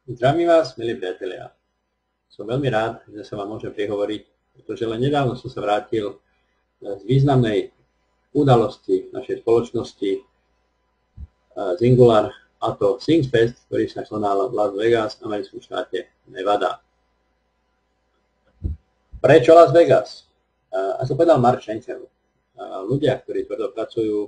Zdravím vás, milí priatelia. Som veľmi rád, že sa vám môžem prihovoriť, pretože len nedávno som sa vrátil z významnej udalosti našej spoločnosti Singular, a to Singfest, ktorý sa konal v Las Vegas, v americkom štáte Nevada. Prečo Las Vegas? Ako povedal Mark Schenkel, ľudia, ktorí tvrdo pracujú,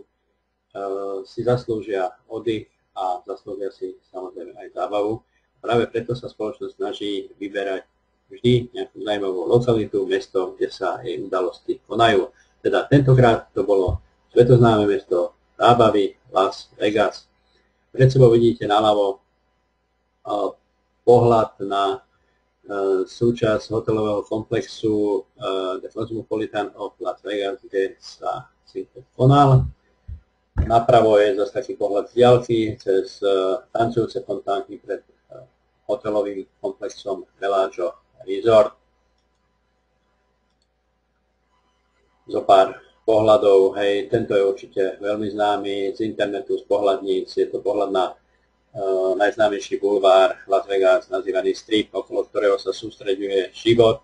si zaslúžia oddych a zaslúžia si samozrejme aj zábavu. Práve preto sa spoločnosť snaží vyberať vždy nejakú zaujímavú lokalitu, mesto, kde sa jej udalosti konajú. Teda tentokrát to bolo svetoznáme mesto zábavy Las Vegas. Pred sebou vidíte naľavo pohľad na súčasť hotelového komplexu The Cosmopolitan of Las Vegas, kde sa Singfest konal. Napravo je zase taký pohľad z diaľky cez tancujúce fontánky pred hotelovým komplexom Bellagio Resort. Zo pár pohľadov, hej, tento je určite veľmi známy z internetu, z pohľadníc, je to pohľad na najznámejší bulvár Las Vegas, nazývaný Strip, okolo ktorého sa sústreďuje život,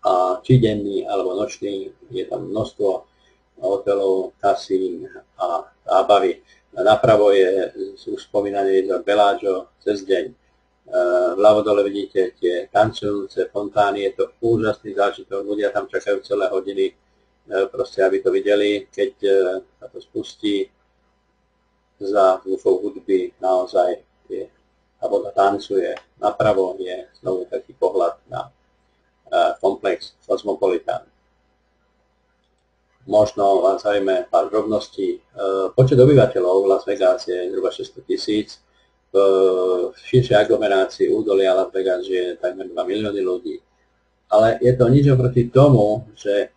a či denný alebo nočný, je tam množstvo hotelov, kasín a zábavy. Napravo je už spomínaný rezort Bellagio cez deň. Vľavo dole vidíte tie tancujúce fontány, je to úžasný zážitok, ľudia tam čakajú celé hodiny, proste aby to videli, keď sa to spustí za zvukov hudby, naozaj tá voda tancuje. Napravo je znovu taký pohľad na komplex Cosmopolitan. Možno vás zaujíma pár drobností. Počet obyvateľov v Las Vegas je zhruba 600 000. V širšej aglomerácii údolia Las Vegas žije takmer 2 milióny ľudí. Ale je to nič oproti tomu, že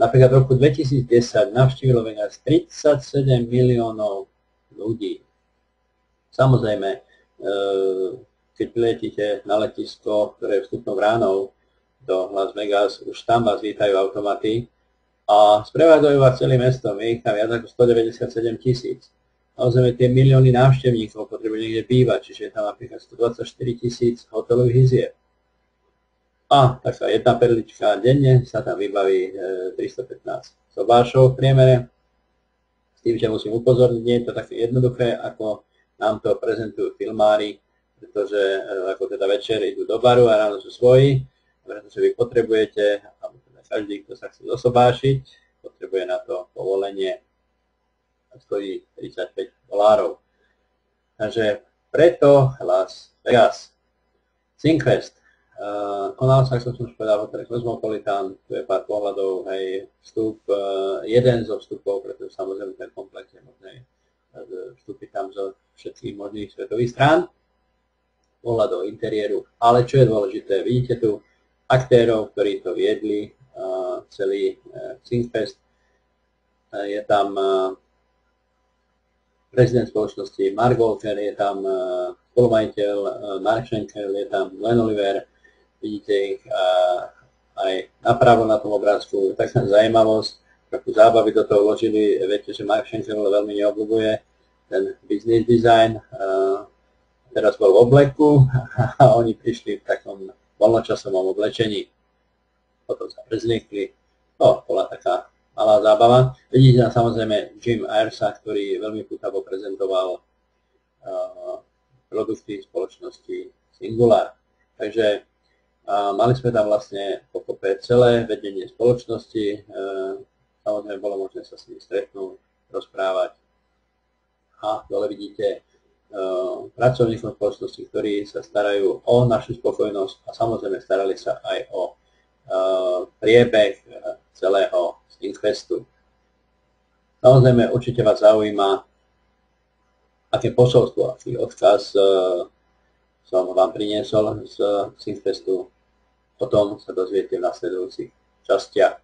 napríklad v roku 2010 navštívilo Vegas 37 miliónov ľudí. Samozrejme, keď priletíte na letisko, ktoré je vstupnou bránou do Las Vegas, už tam vás vítajú automaty a sprevádzajú vás celým mestom, je ich tam viac ako 197 000. Naozaj tie milióny návštevníkov potrebujú niekde bývať, čiže je tam napríklad 124 000 hotelových izieb. A taká jedna perlička denne sa tam vybaví 315 sobášov v priemere. S tým, že musím upozorniť, nie je to také jednoduché, ako nám to prezentujú filmári, pretože ako teda večer idú do baru a ráno sú svoji, pretože vy potrebujete, alebo teda každý, kto sa chce zosobášiť, potrebuje na to povolenie, stojí $35. Takže preto Las Vegas. Singfest. Konal sa, ako som už povedal, hotel Cosmopolitan, tu je pár pohľadov, hej, vstup, jeden zo vstupov, pretože samozrejme ten komplex je možné vstúpiť tam zo všetkých možných svetových strán, pohľadov interiéru, ale čo je dôležité, vidíte tu aktérov, ktorí to viedli, celý Singfest, je tam prezident spoločnosti Mark Walker, je tam spolumajiteľ Mark Schenkel, je tam Glenn Oliver, vidíte ich aj napravo na tom obrázku. Taká zaujímavosť, takú zábavy do toho vložili, viete, že Mark Schenkel veľmi neobľúbuje ten business design, teraz bol v obleku a oni prišli v takom voľnočasovom oblečení. Potom sa prezliekli, to bola taká malá zábava. Vidíte tam samozrejme Jim Irsa, ktorý veľmi pútavo prezentoval produkty spoločnosti Singular. Takže mali sme tam vlastne pokope celé vedenie spoločnosti, samozrejme bolo možné sa s nimi stretnúť, rozprávať. A dole vidíte pracovníkov spoločnosti, ktorí sa starajú o našu spokojnosť a samozrejme starali sa aj o priebeh celého Singfestu. Samozrejme, určite vás zaujíma, aké posolstvo, aký odkaz som vám priniesol z Singfestu. O tom sa dozviete v nasledujúcich častiach.